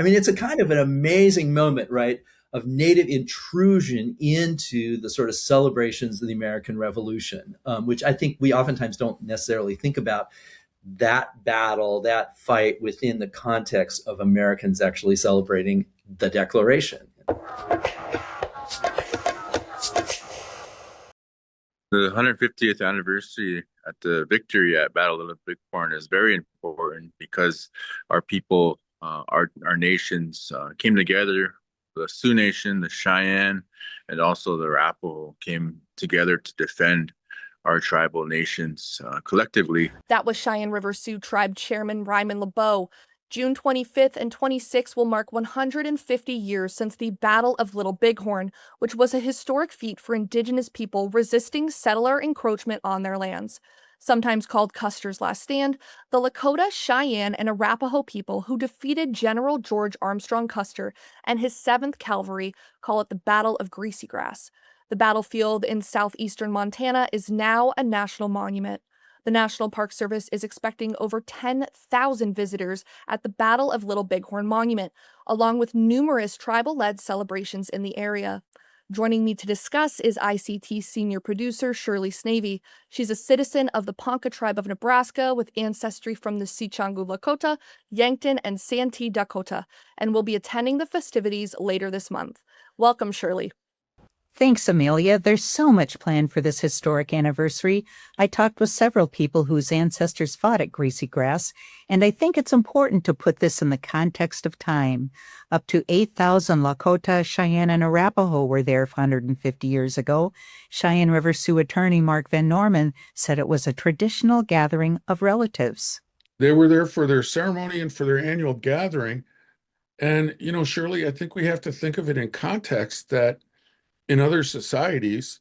I mean, it's a kind of an amazing moment, right, of Native intrusion into the sort of celebrations of the American Revolution, which I think we oftentimes don't necessarily think about that battle, that fight within the context of Americans actually celebrating the Declaration. The 150th anniversary at the victory at Battle of the Bighorn is very important because our people, our nations came together. The Sioux Nation, the Cheyenne, and also the Arapaho came together to defend our tribal nations collectively. That was Cheyenne River Sioux Tribe Chairman Ryman LeBeau. June 25th and 26th will mark 150 years since the Battle of Little Bighorn, which was a historic feat for Indigenous people resisting settler encroachment on their lands. Sometimes called Custer's Last Stand, the Lakota, Cheyenne, and Arapaho people who defeated General George Armstrong Custer and his 7th Cavalry call it the Battle of Greasy Grass. The battlefield in southeastern Montana is now a national monument. The National Park Service is expecting over 10,000 visitors at the Battle of Little Bighorn Monument, along with numerous tribal-led celebrations in the area. Joining me to discuss is ICT senior producer Shirley Snavy. She's a citizen of the Ponca tribe of Nebraska with ancestry from the Sicangu Lakota, Yankton, and Santee Dakota, and will be attending the festivities later this month. Welcome, Shirley. Thanks, Amelia. There's so much planned for this historic anniversary. I talked with several people whose ancestors fought at Greasy Grass, and I think it's important to put this in the context of time. Up to 8,000 Lakota, Cheyenne, and Arapaho were there 150 years ago. Cheyenne River Sioux attorney Mark Van Norman said it was a traditional gathering of relatives. They were there for their ceremony and for their annual gathering. And, Shirley, I think we have to think of it in context that in other societies,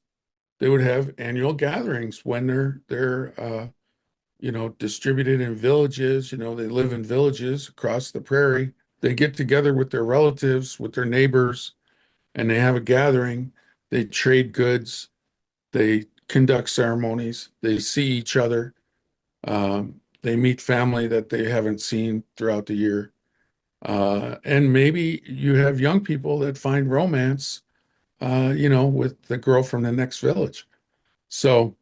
they would have annual gatherings when they're distributed in villages. They live in villages across the prairie. They get together with their relatives, with their neighbors, and they have a gathering. They trade goods. They conduct ceremonies. They see each other. They meet family that they haven't seen throughout the year. And maybe you have young people that find romance with the girl from the next village. So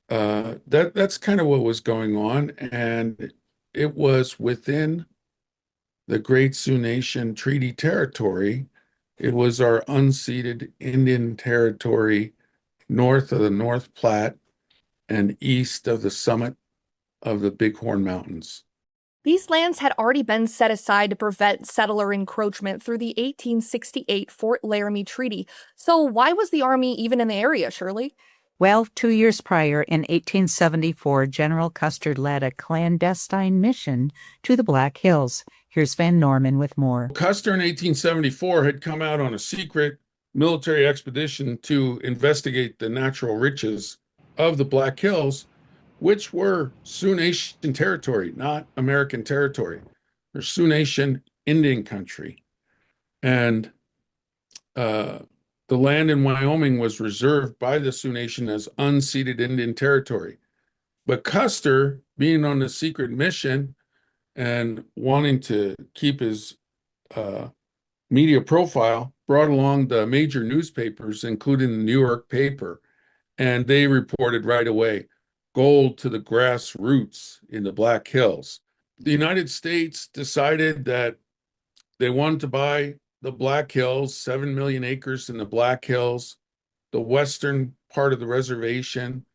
that's kind of what was going on. And it was within the Great Sioux Nation Treaty Territory. It was our unceded Indian territory north of the North Platte and east of the summit of the Bighorn Mountains. These lands had already been set aside to prevent settler encroachment through the 1868 Fort Laramie Treaty. So why was the Army even in the area, Shirley? Well, 2 years prior, in 1874, General Custer led a clandestine mission to the Black Hills. Here's Van Norman with more. Custer in 1874 had come out on a secret military expedition to investigate the natural riches of the Black Hills, which were Sioux Nation territory, not American territory. They're Sioux Nation Indian country. And the land in Wyoming was reserved by the Sioux Nation as unceded Indian territory. But Custer, being on a secret mission and wanting to keep his media profile, brought along the major newspapers, including the New York paper, and they reported right away, gold to the grassroots in the Black Hills. The United States decided that they wanted to buy the Black Hills, 7 million acres in the Black Hills, the western part of the reservation.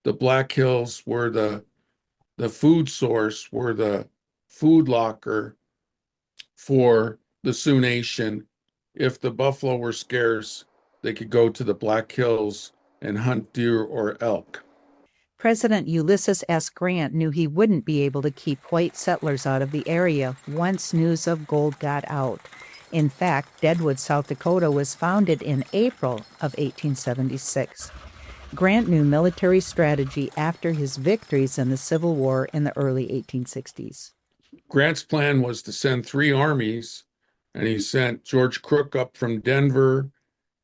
The Black Hills were the food source, were the food locker for the Sioux Nation. If the buffalo were scarce, they could go to the Black Hills and hunt deer or elk. President Ulysses S. Grant knew he wouldn't be able to keep white settlers out of the area once news of gold got out. In fact, Deadwood, South Dakota was founded in April of 1876. Grant knew military strategy after his victories in the Civil War in the early 1860s. Grant's plan was to send 3 armies, and he sent George Crook up from Denver,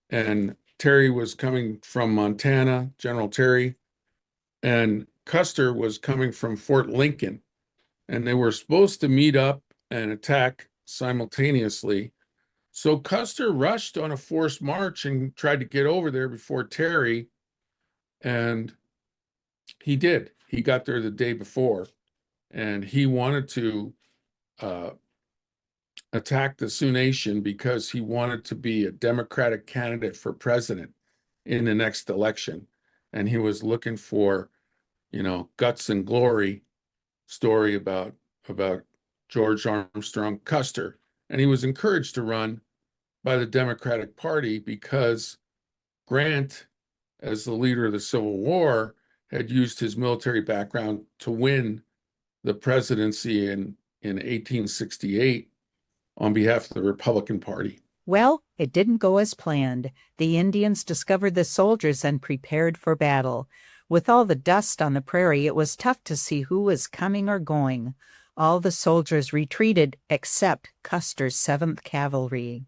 and Terry was coming from Montana, General Terry, and Custer was coming from Fort Lincoln, and they were supposed to meet up and attack simultaneously. So Custer rushed on a forced march and tried to get over there before Terry, and he did. He got there the day before, and he wanted to attack the Sioux Nation because he wanted to be a Democratic candidate for president in the next election. And he was looking for, guts and glory story about George Armstrong Custer. And he was encouraged to run by the Democratic Party because Grant, as the leader of the Civil War, had used his military background to win the presidency in 1868 on behalf of the Republican Party. Well, it didn't go as planned. The Indians discovered the soldiers and prepared for battle. With all the dust on the prairie, it was tough to see who was coming or going. All the soldiers retreated except Custer's 7th Cavalry.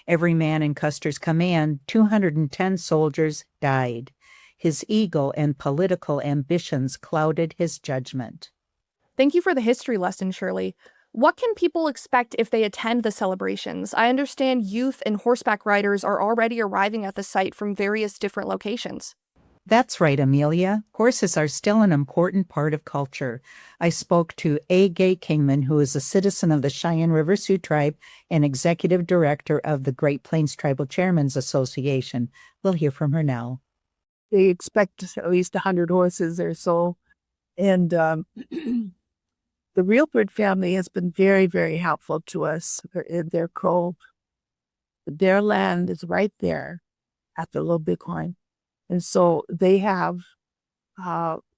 Every man in Custer's command, 210 soldiers, died. His ego and political ambitions clouded his judgment. Thank you for the history lesson, Shirley. What can people expect if they attend the celebrations? I understand youth and horseback riders are already arriving at the site from various different locations. That's right, Amelia. Horses are still an important part of culture. I spoke to A. Gay Kingman, who is a citizen of the Cheyenne River Sioux Tribe and executive director of the Great Plains Tribal Chairmen's Association. We'll hear from her now. They expect at least 100 horses or so. And the Realbird family has been very, very helpful to us. Their land is right there at the Little Bighorn. And so they have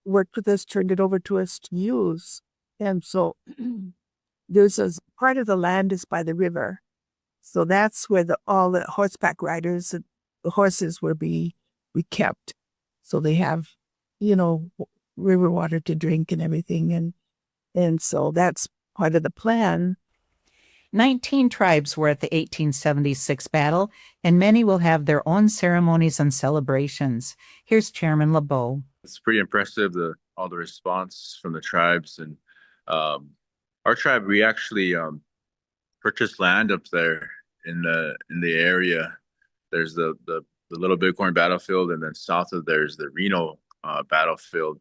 worked with us, turned it over to us to use. And so there's a part of the land is by the river. So that's where all the horseback riders and the horses will be kept. So they have, river water to drink and everything. And so that's part of the plan. 19 tribes were at the 1876 battle, and many will have their own ceremonies and celebrations. Here's Chairman LeBeau. It's pretty impressive, all the response from the tribes. And our tribe, we actually purchased land up there in the area. There's the Little Bighorn battlefield, and then south of there's the Reno battlefield.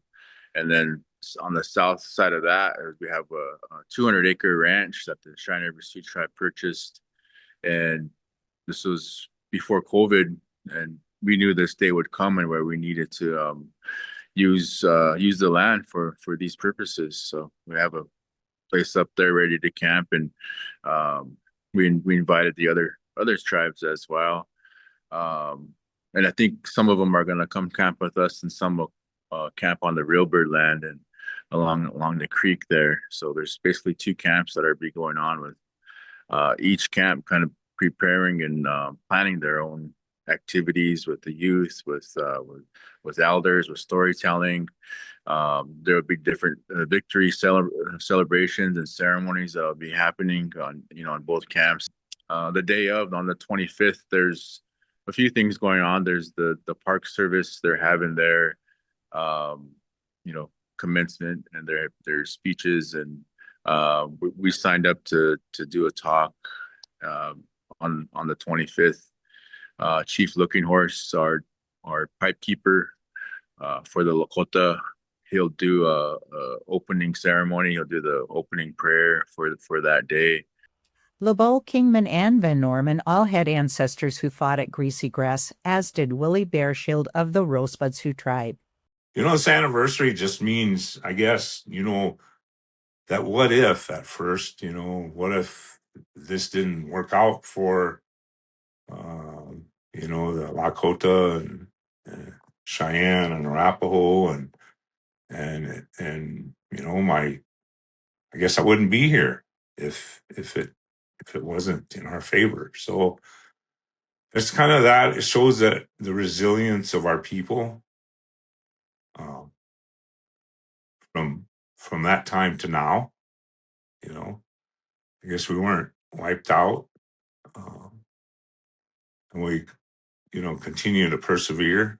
And then on the south side of that, we have a 200-acre ranch that the Cheyenne River Sioux Tribe purchased. And this was before COVID, and we knew this day would come and where we needed to use the land for these purposes. So we have a place up there ready to camp, and we invited the other tribes as well. And I think some of them are going to come camp with us, and some will camp on the Realbird land and along the creek there. So there's basically 2 camps that are be going on with each camp kind of preparing and planning their own activities with the youth, with elders, with storytelling. There will be different victory celebrations and ceremonies that will be happening on both camps. The day of, on the 25th, there's a few things going on. There's the park service they're having their commencement and their speeches, and we signed up to do a talk on the 25th. Chief Looking Horse, our pipe keeper for the Lakota, he'll do a opening ceremony. He'll do the opening prayer for that day. LeBeau, Kingman, and Van Norman all had ancestors who fought at Greasy Grass, as did Willie Bearshield of the Rosebud Sioux Tribe. This anniversary just means, I guess, that what if at first, what if this didn't work out for, the Lakota and Cheyenne and Arapaho and I guess I wouldn't be here if it wasn't in our favor. So it's kind of that. It shows that the resilience of our people from that time to now. I guess we weren't wiped out, and we continue to persevere.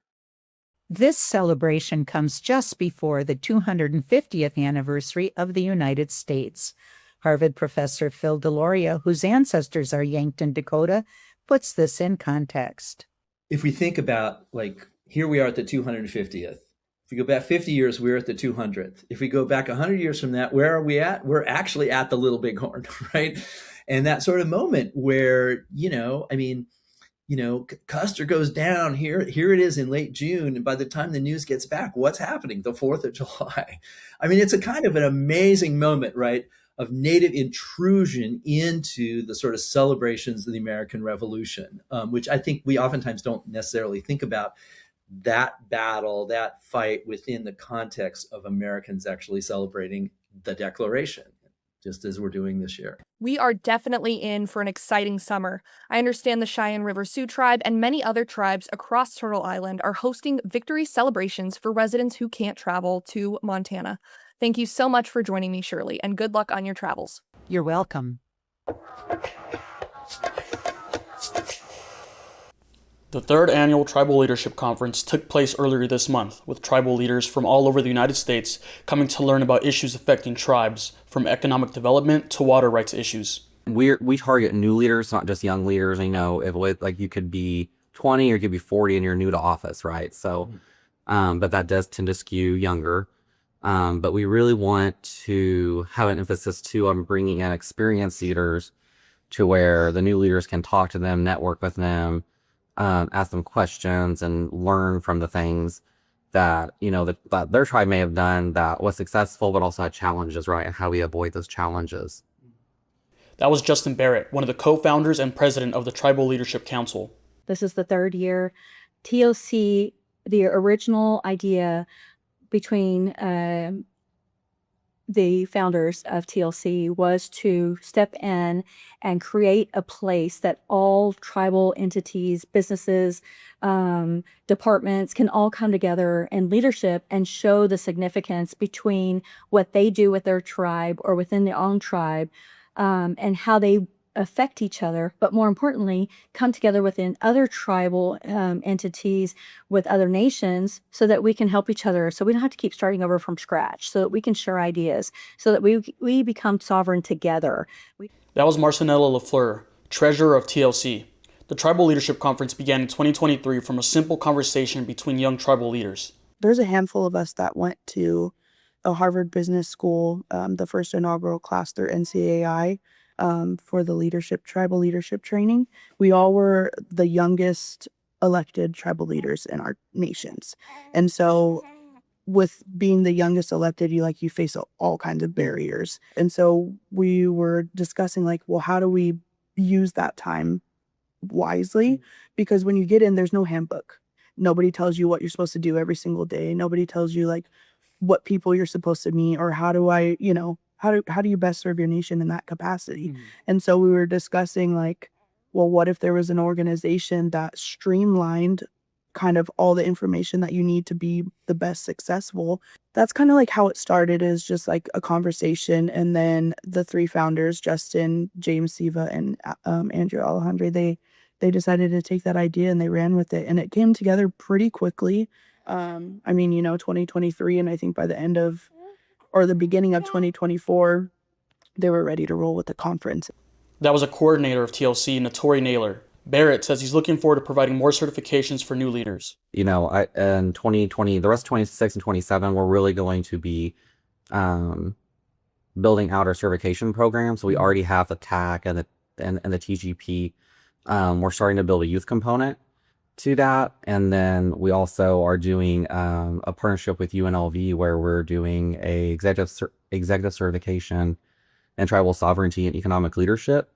This celebration comes just before the 250th anniversary of the United States. Harvard professor Phil Deloria, whose ancestors are Yankton, Dakota, puts this in context. If we think about, like, here we are at the 250th. If we go back 50 years, we're at the 200th. If we go back 100 years from that, where are we at? We're actually at the Little Bighorn, right? And that sort of moment where, Custer goes down here it is in late June. And by the time the news gets back, what's happening? The 4th of July. I mean, it's a kind of an amazing moment, right? Of Native intrusion into the sort of celebrations of the American Revolution, which I think we oftentimes don't necessarily think about that battle, that fight within the context of Americans actually celebrating the Declaration, just as we're doing this year. We are definitely in for an exciting summer. I understand the Cheyenne River Sioux tribe and many other tribes across Turtle Island are hosting victory celebrations for residents who can't travel to Montana. Thank you so much for joining me, Shirley, and good luck on your travels. You're welcome. The third annual Tribal Leadership Conference took place earlier this month, with tribal leaders from all over the United States coming to learn about issues affecting tribes, from economic development to water rights issues. We target new leaders, not just young leaders. Like you could be 20 or you could be 40 and you're new to office, right? So, but that does tend to skew younger. But we really want to have an emphasis too on bringing in experienced leaders to where the new leaders can talk to them, network with them, ask them questions and learn from the things that, that their tribe may have done that was successful, but also had challenges, right? And how we avoid those challenges. That was Justin Barrett, one of the co-founders and president of the Tribal Leadership Council. This is the third year. TLC, the original idea between the founders of TLC was to step in and create a place that all tribal entities, businesses, departments can all come together in leadership and show the significance between what they do with their tribe or within their own tribe, and how they affect each other, but more importantly, come together within other tribal entities with other nations so that we can help each other, so we don't have to keep starting over from scratch, so that we can share ideas, so that we become sovereign together. That was Marcinella LaFleur, treasurer of TLC. The Tribal Leadership Conference began in 2023 from a simple conversation between young tribal leaders. There's a handful of us that went to a Harvard Business School, the first inaugural class through NCAI, for the tribal leadership training. We all were the youngest elected tribal leaders in our nations. And so with being the youngest elected, you face all kinds of barriers. And so we were discussing well, how do we use that time wisely? Because when you get in, there's no handbook. Nobody tells you what you're supposed to do every single day. Nobody tells you what people you're supposed to meet, or how do I, how do you best serve your nation in that capacity? Mm-hmm. And so we were discussing well, what if there was an organization that streamlined kind of all the information that you need to be the best successful? That's kind of how it started, is just a conversation. And then the three founders, Justin, James Siva, and Andrew Alejandre, they decided to take that idea and they ran with it. And it came together pretty quickly. 2023, and I think by the end of, or the beginning of 2024, they were ready to roll with the conference. That was a coordinator of TLC, Notori Naylor. Barrett says he's looking forward to providing more certifications for new leaders. In 2020, the rest of 26 and 27, we're really going to be building out our certification program. So we already have the TAC and the TGP. We're starting to build a youth component to that. And then we also are doing a partnership with UNLV where we're doing a executive certification in tribal sovereignty and economic leadership.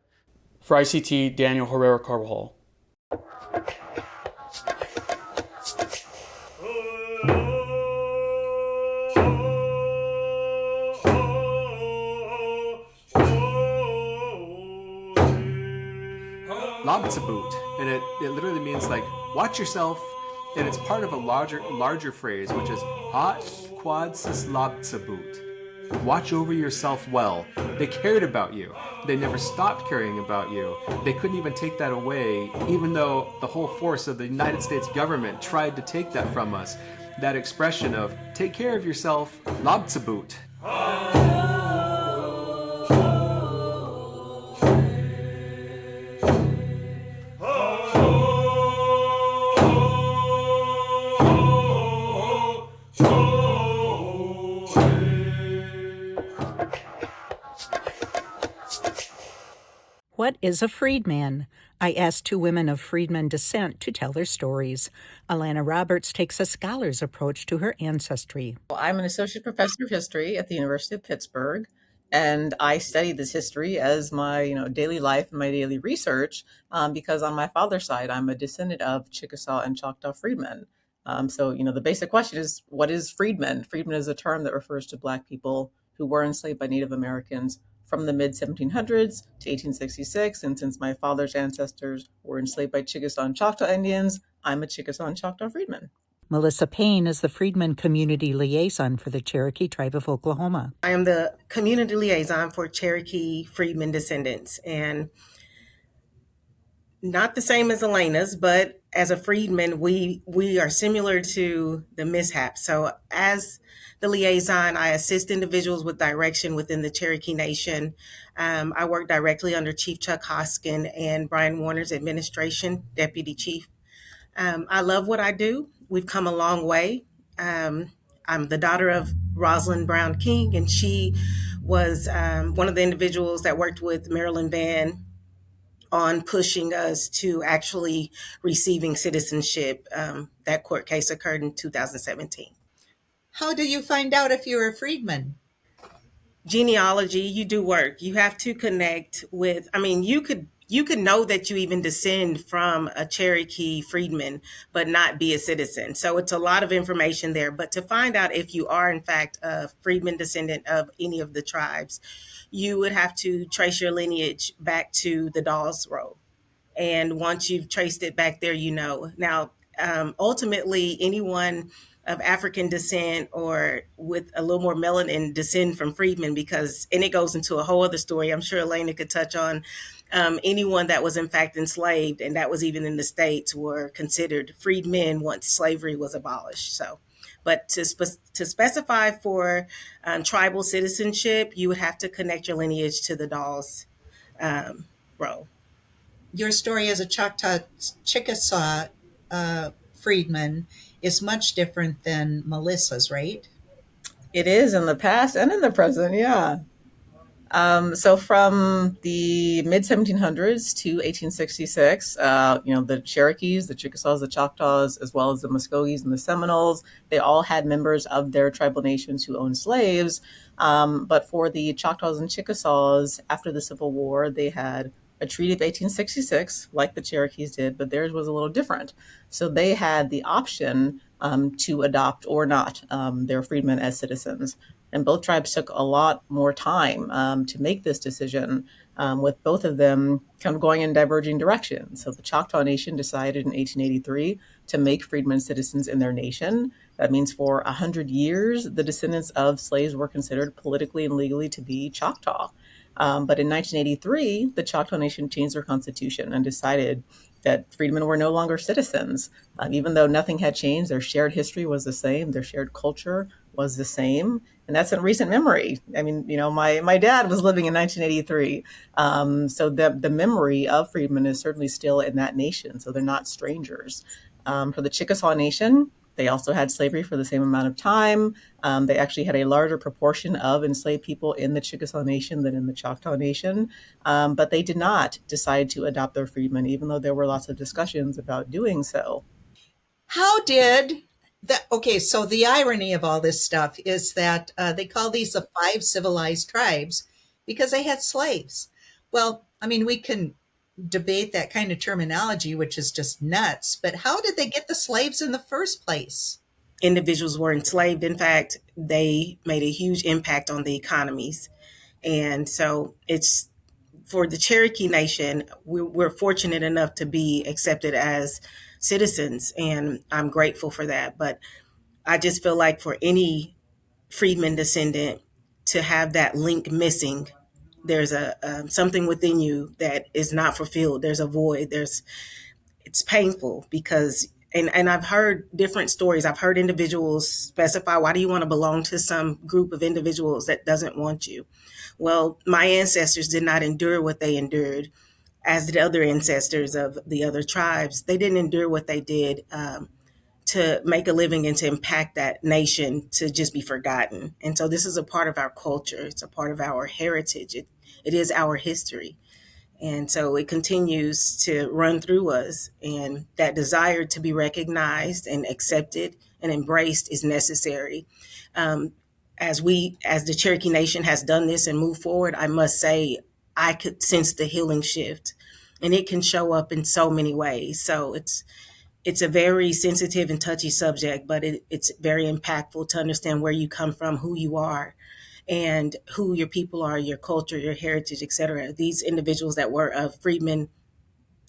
For ICT, Daniel Herrera Carvajal. Labtsabut, and it literally means watch yourself, and it's part of a larger phrase, which is Hat Quad Sis Labtsabut. Watch over yourself well. They cared about you. They never stopped caring about you. They couldn't even take that away, even though the whole force of the United States government tried to take that from us. That expression of take care of yourself, Labtsabut. What is a freedman? I asked two women of freedmen descent to tell their stories. Alana Roberts takes a scholar's approach to her ancestry. Well, I'm an associate professor of history at the University of Pittsburgh, and I study this history as my daily life and my daily research because on my father's side, I'm a descendant of Chickasaw and Choctaw freedmen. So, the basic question is, what is freedmen? Freedmen is a term that refers to Black people who were enslaved by Native Americans from the mid 1700s to 1866. And since my father's ancestors were enslaved by Chickasaw and Choctaw Indians, I'm a Chickasaw and Choctaw freedman. Melissa Payne is the Freedmen Community Liaison for the Cherokee Tribe of Oklahoma. I am the Community Liaison for Cherokee Freedmen Descendants, and not the same as Elena's, but as a freedman, we are similar to the mishap. So as the liaison, I assist individuals with direction within the Cherokee Nation. I work directly under Chief Chuck Hoskin and Brian Warner's administration, Deputy Chief. I love what I do. We've come a long way. I'm the daughter of Rosalind Brown King, and she was one of the individuals that worked with Marilyn Van on pushing us to actually receiving citizenship. That court case occurred in 2017. How do you find out if you're a freedman? Genealogy, you do work. You have to connect with, you could know that you even descend from a Cherokee freedman, but not be a citizen. So it's a lot of information there. But to find out if you are, in fact, a freedman descendant of any of the tribes, you would have to trace your lineage back to the Dawes Roll. And once you've traced it back there, Now, ultimately, anyone of African descent or with a little more melanin descend from freedmen and it goes into a whole other story. I'm sure Elena could touch on anyone that was in fact enslaved, and that was even in the States, were considered freedmen once slavery was abolished. So, but to specify for tribal citizenship, you would have to connect your lineage to the Dawes Roll. Your story as a Choctaw Chickasaw freedman is much different than Melissa's, right? It is in the past and in the present, yeah. So from the mid 1700s to 1866, the Cherokees, the Chickasaws, the Choctaws, as well as the Muskogees and the Seminoles, they all had members of their tribal nations who owned slaves. But for the Choctaws and Chickasaws, after the Civil War, they had a treaty of 1866, like the Cherokees did, but theirs was a little different. So they had the option to adopt or not their freedmen as citizens. And both tribes took a lot more time to make this decision, with both of them kind of going in diverging directions. So the Choctaw Nation decided in 1883 to make freedmen citizens in their nation. That means for 100 years, the descendants of slaves were considered politically and legally to be Choctaw. But in 1983, the Choctaw Nation changed their constitution and decided that freedmen were no longer citizens. Even though nothing had changed, their shared history was the same, their shared culture was the same. And that's in recent memory. My dad was living in 1983. So the memory of freedmen is certainly still in that nation. So they're not strangers. For the Chickasaw Nation, they also had slavery for the same amount of time. They actually had a larger proportion of enslaved people in the Chickasaw Nation than in the Choctaw Nation. But they did not decide to adopt their freedmen, even though there were lots of discussions about doing so. So the irony of all this stuff is that they call these the 5 civilized tribes because they had slaves. Well, we can debate that kind of terminology, which is just nuts, but how did they get the slaves in the first place? Individuals were enslaved. In fact, they made a huge impact on the economies. And so it's for the Cherokee Nation, we're fortunate enough to be accepted as citizens, and I'm grateful for that. But I just feel like for any freedman descendant to have that link missing, there's a something within you that is not fulfilled. There's a void. It's painful because, and I've heard different stories. I've heard individuals specify, why do you want to belong to some group of individuals that doesn't want you? Well, my ancestors did not endure what they endured, as did other ancestors of the other tribes. They didn't endure what they did to make a living and to impact that nation to just be forgotten. And so this is a part of our culture. It's a part of our heritage. It is our history. And so it continues to run through us. And that desire to be recognized and accepted and embraced is necessary. As the Cherokee Nation has done this and moved forward, I must say, I could sense the healing shift, and it can show up in so many ways. So it's a very sensitive and touchy subject, but it's very impactful to understand where you come from, who you are, and who your people are, your culture, your heritage, etc. These individuals that were freedmen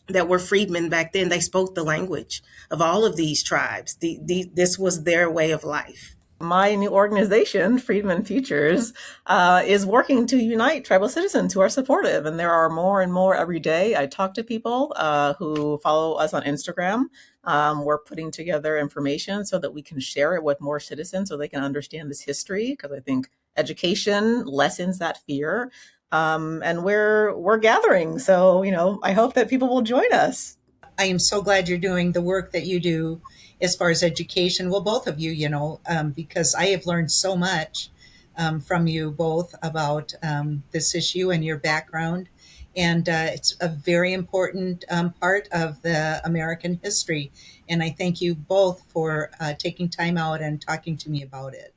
back then, they spoke the language of all of these tribes. This was their way of life. My new organization, Freedmen Futures, is working to unite tribal citizens who are supportive. And there are more and more every day. I talk to people who follow us on Instagram. We're putting together information so that we can share it with more citizens so they can understand this history, because I think education lessens that fear. And we're gathering. So, I hope that people will join us. I am so glad you're doing the work that you do as far as education. Well, both of you, because I have learned so much from you both about this issue and your background. And it's a very important part of the American history. And I thank you both for taking time out and talking to me about it.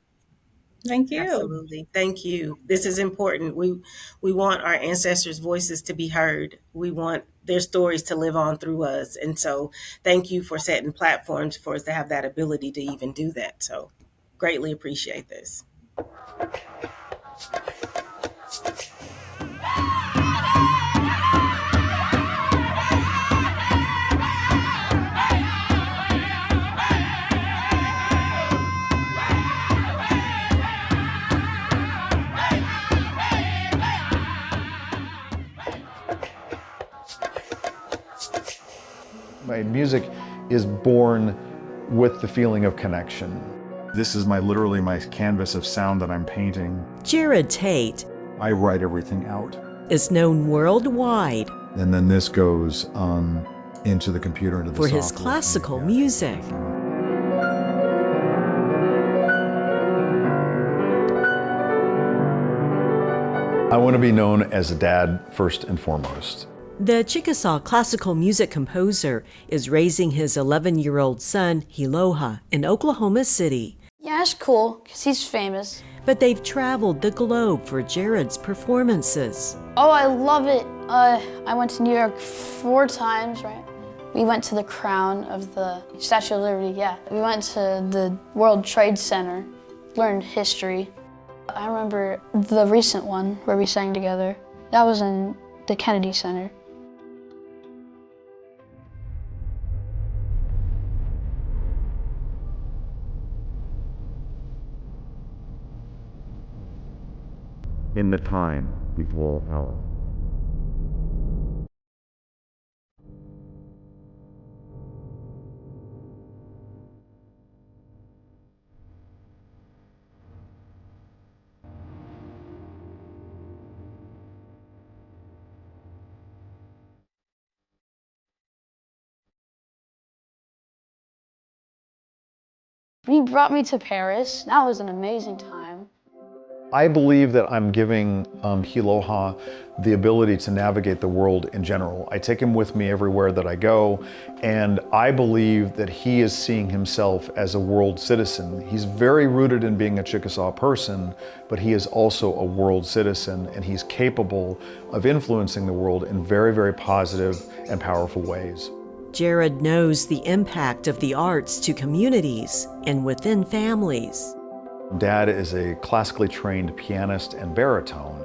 Thank you. Absolutely. Thank you. This is important. We want our ancestors' voices to be heard. We want their stories to live on through us. And so thank you for setting platforms for us to have that ability to even do that. So greatly appreciate this. My music is born with the feeling of connection. This is literally my canvas of sound that I'm painting. Jared Tate I write everything out. is known worldwide And then this goes into the computer, into the for his software. classical music. I want to be known as a dad first and foremost. The Chickasaw classical music composer is raising his 11-year-old son, Hiloha, in Oklahoma City. Yeah, it's cool, because he's famous. But they've traveled the globe for Jared's performances. Oh, I love it. I went to New York 4 times, right? We went to the crown of the Statue of Liberty, yeah. We went to the World Trade Center, learned history. I remember the recent one where we sang together. That was in the Kennedy Center. In the time before our. He brought me to Paris. That was an amazing time. I believe that I'm giving Hiloha the ability to navigate the world in general. I take him with me everywhere that I go, and I believe that he is seeing himself as a world citizen. He's very rooted in being a Chickasaw person, but he is also a world citizen, and he's capable of influencing the world in very, very positive and powerful ways. Jared knows the impact of the arts to communities and within families. Dad is a classically trained pianist and baritone.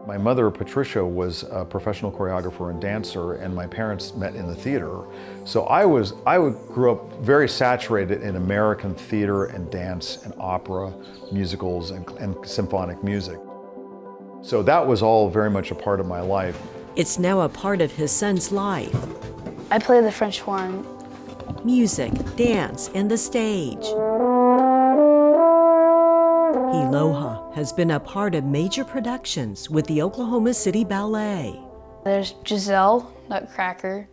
My mother, Patricia, was a professional choreographer and dancer, and my parents met in the theater. So I grew up very saturated in American theater and dance and opera, musicals and symphonic music. So that was all very much a part of my life. It's now a part of his son's life. I play the French horn. Music, dance, and the stage. Hiloha has been a part of major productions with the Oklahoma City Ballet. There's Giselle, Nutcracker,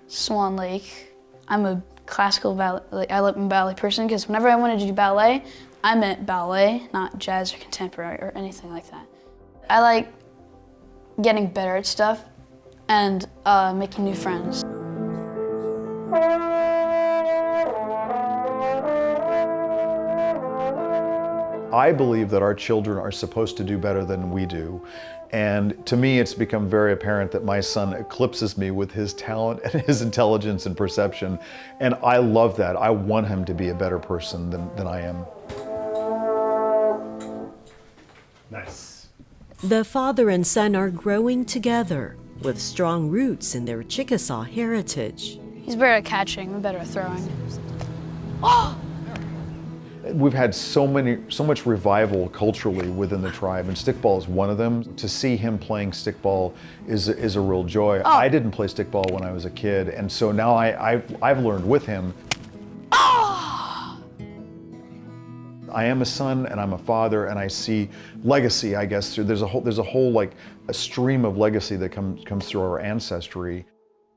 Swan Lake. I'm a classical ballet, I love ballet person because whenever I wanted to do ballet, I meant ballet, not jazz or contemporary or anything like that. I like getting better at stuff and making new friends. I believe that our children are supposed to do better than we do. And to me, it's become very apparent that my son eclipses me with his talent and his intelligence and perception. And I love that. I want him to be a better person than I am. Nice. The father and son are growing together with strong roots in their Chickasaw heritage. He's better at catching, I'm better at throwing. We've had so much revival culturally within the tribe, and stickball is one of them. To see him playing stickball is a real joy. I didn't play stickball when I was a kid, and so now I've learned with him. I am a son and I'm a father, and I see legacy, I guess. There's a whole like a stream of legacy that comes through our ancestry.